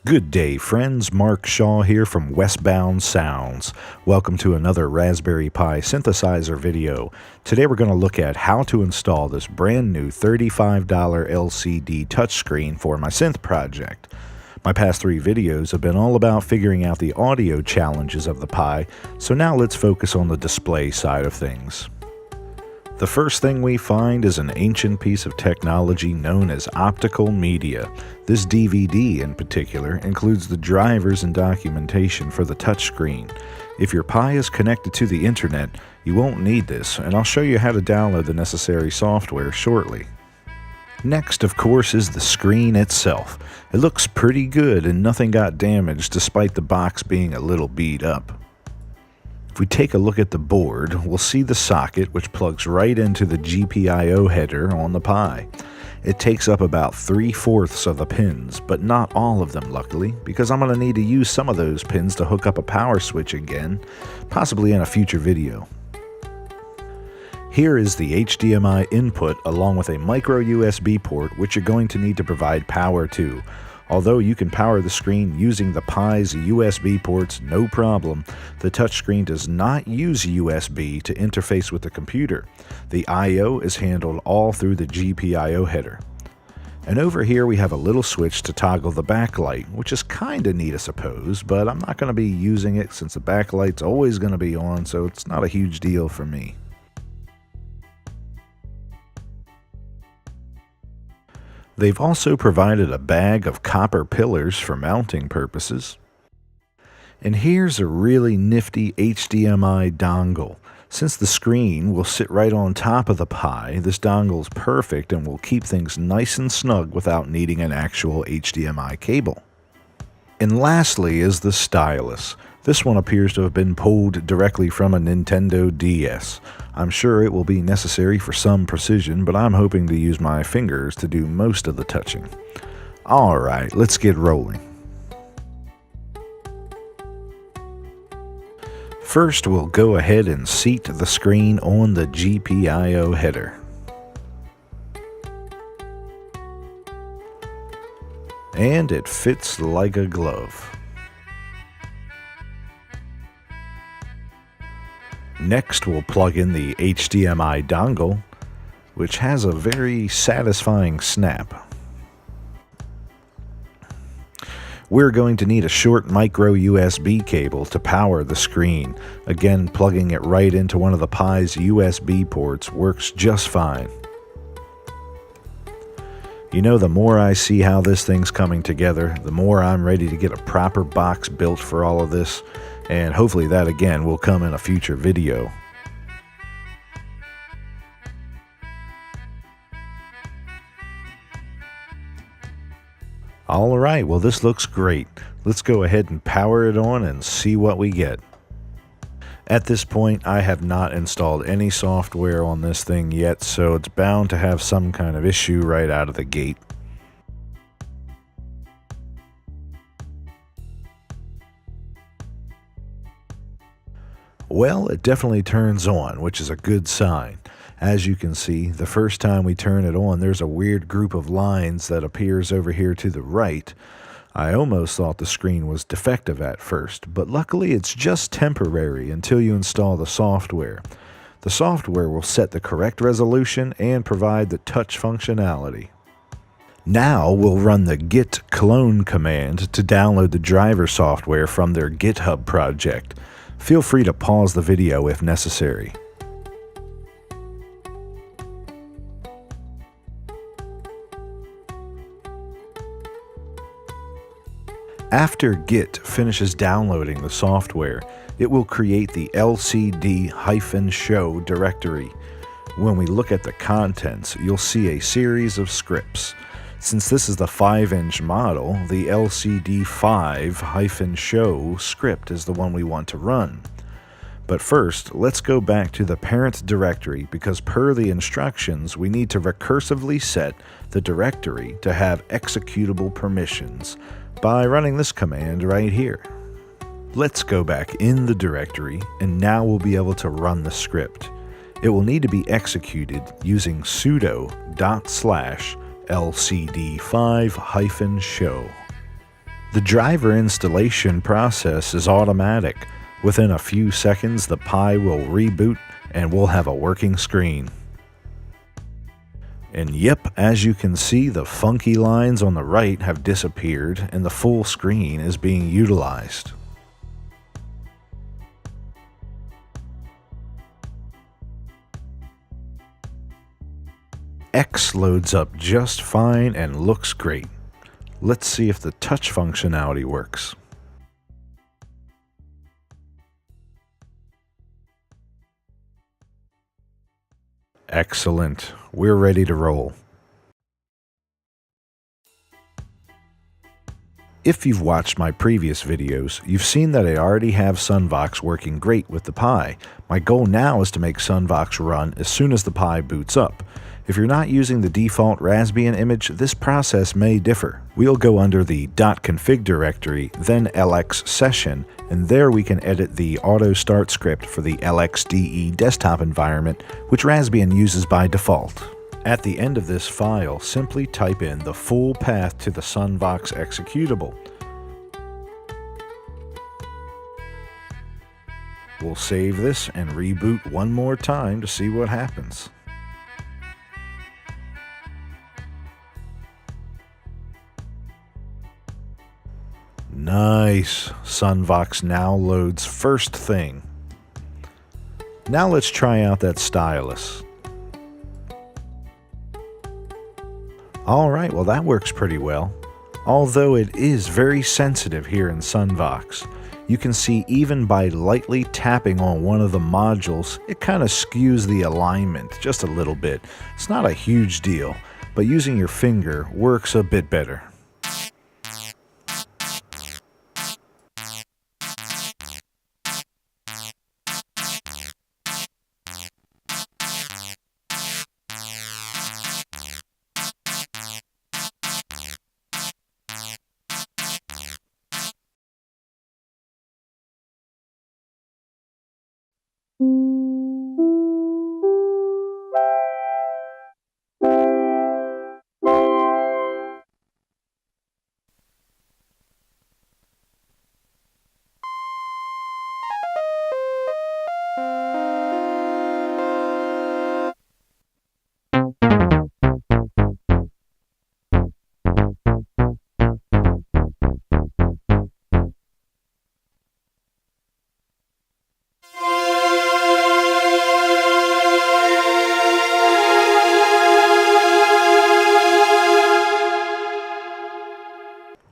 Good day, friends. Mark Shaw here from Westbound Sounds. Welcome to another Raspberry Pi synthesizer video. Today we're going to look at how to install this brand new $35 LCD touchscreen for my synth project. My past 3 videos have been all about figuring out the audio challenges of the Pi, so now let's focus on the display side of things. The first thing we find is an ancient piece of technology known as optical media. This DVD in particular includes the drivers and documentation for the touchscreen. If your Pi is connected to the internet, you won't need this, and I'll show you how to download the necessary software shortly. Next, of course, is the screen itself. It looks pretty good and nothing got damaged despite the box being a little beat up. If we take a look at the board, we'll see the socket which plugs right into the GPIO header on the Pi. It takes up about 3/4 of the pins, but not all of them luckily, because I'm going to need to use some of those pins to hook up a power switch again, possibly in a future video. Here is the HDMI input along with a micro USB port which you're going to need to provide power to. Although you can power the screen using the Pi's USB ports, no problem, the touchscreen does not use USB to interface with the computer. The I/O is handled all through the GPIO header. And over here we have a little switch to toggle the backlight, which is kinda neat I suppose, but I'm not going to be using it since the backlight's always going to be on, so it's not a huge deal for me. They've also provided a bag of copper pillars for mounting purposes. And here's a really nifty HDMI dongle. Since the screen will sit right on top of the Pi, this dongle is perfect and will keep things nice and snug without needing an actual HDMI cable. And lastly is the stylus. This one appears to have been pulled directly from a Nintendo DS. I'm sure it will be necessary for some precision, but I'm hoping to use my fingers to do most of the touching. Alright, let's get rolling. First, we'll go ahead and seat the screen on the GPIO header. And it fits like a glove. Next, we'll plug in the HDMI dongle, which has a very satisfying snap. We're going to need a short micro USB cable to power the screen. Again, plugging it right into one of the Pi's USB ports works just fine. You know, the more I see how this thing's coming together, the more I'm ready to get a proper box built for all of this. And hopefully that again will come in a future video. Alright, well this looks great. Let's go ahead and power it on and see what we get. At this point, I have not installed any software on this thing yet, so it's bound to have some kind of issue right out of the gate. Well, it definitely turns on, which is a good sign. As you can see, the first time we turn it on, there's a weird group of lines that appears over here to the right. I almost thought the screen was defective at first, but luckily it's just temporary until you install the software. The software will set the correct resolution and provide the touch functionality. Now we'll run the git clone command to download the driver software from their GitHub project. Feel free to pause the video if necessary. After Git finishes downloading the software, it will create the lxde-show directory. When we look at the contents, you'll see a series of scripts. Since this is the 5-inch model, the lxde-5-show script is the one we want to run. But first, let's go back to the parent directory because per the instructions, we need to recursively set the directory to have executable permissions by running this command right here. Let's go back in the directory, and now we'll be able to run the script. It will need to be executed using sudo /lxde5-show. The driver installation process is automatic. Within a few seconds, the Pi will reboot and we'll have a working screen. And yep, as you can see, the funky lines on the right have disappeared and the full screen is being utilized. X loads up just fine and looks great. Let's see if the touch functionality works. Excellent. We're ready to roll. If you've watched my previous videos, you've seen that I already have SunVox working great with the Pi. My goal now is to make SunVox run as soon as the Pi boots up. If you're not using the default Raspbian image, this process may differ. We'll go under the .config directory, then lx session, and there we can edit the auto start script for the lxde desktop environment, which Raspbian uses by default. At the end of this file, simply type in the full path to the SunVox executable. We'll save this and reboot one more time to see what happens. Nice! SunVox now loads first thing. Now let's try out that stylus. Alright, well that works pretty well. Although it is very sensitive here in SunVox. You can see even by lightly tapping on one of the modules, it kind of skews the alignment just a little bit. It's not a huge deal, but using your finger works a bit better.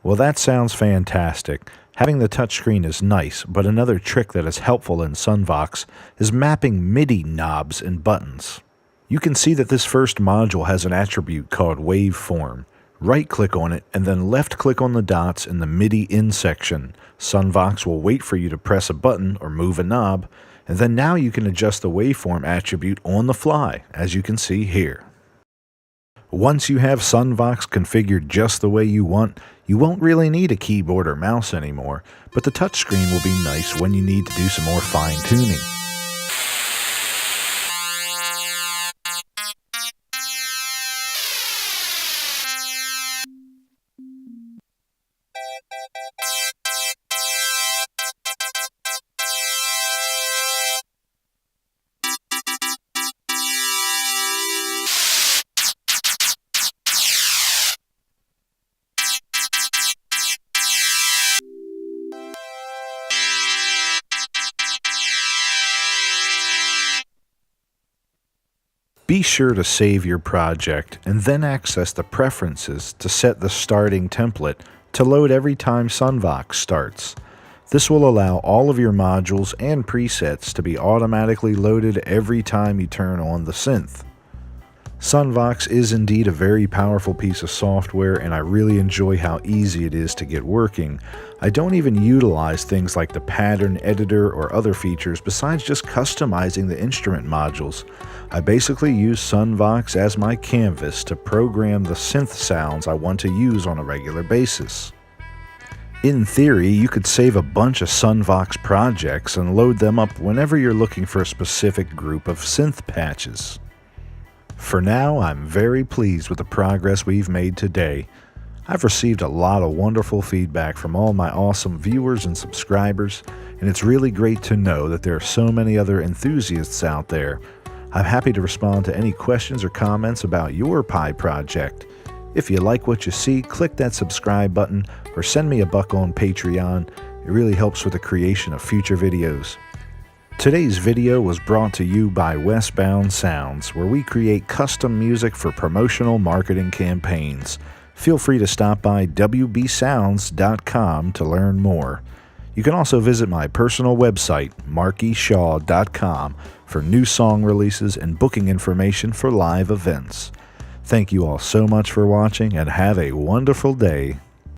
Well, that sounds fantastic. Having the touchscreen is nice, but another trick that is helpful in SunVox is mapping MIDI knobs and buttons. You can see that this first module has an attribute called waveform. Right-click on it and then left-click on the dots in the MIDI in section. SunVox will wait for you to press a button or move a knob, and then now you can adjust the waveform attribute on the fly, as you can see here. Once you have SunVox configured just the way you want, you won't really need a keyboard or mouse anymore, but the touchscreen will be nice when you need to do some more fine-tuning. Be sure to save your project and then access the preferences to set the starting template to load every time SunVox starts. This will allow all of your modules and presets to be automatically loaded every time you turn on the synth. SunVox is indeed a very powerful piece of software, and I really enjoy how easy it is to get working. I don't even utilize things like the pattern editor or other features besides just customizing the instrument modules. I basically use SunVox as my canvas to program the synth sounds I want to use on a regular basis. In theory, you could save a bunch of SunVox projects and load them up whenever you're looking for a specific group of synth patches. For now, I'm very pleased with the progress we've made today. I've received a lot of wonderful feedback from all my awesome viewers and subscribers, and it's really great to know that there are so many other enthusiasts out there. I'm happy to respond to any questions or comments about your Pi project. If you like what you see, click that subscribe button or send me a buck on Patreon. It really helps with the creation of future videos. Today's video was brought to you by Westbound Sounds, where we create custom music for promotional marketing campaigns. Feel free to stop by wbsounds.com to learn more. You can also visit my personal website, markyshaw.com, for new song releases and booking information for live events. Thank you all so much for watching and have a wonderful day.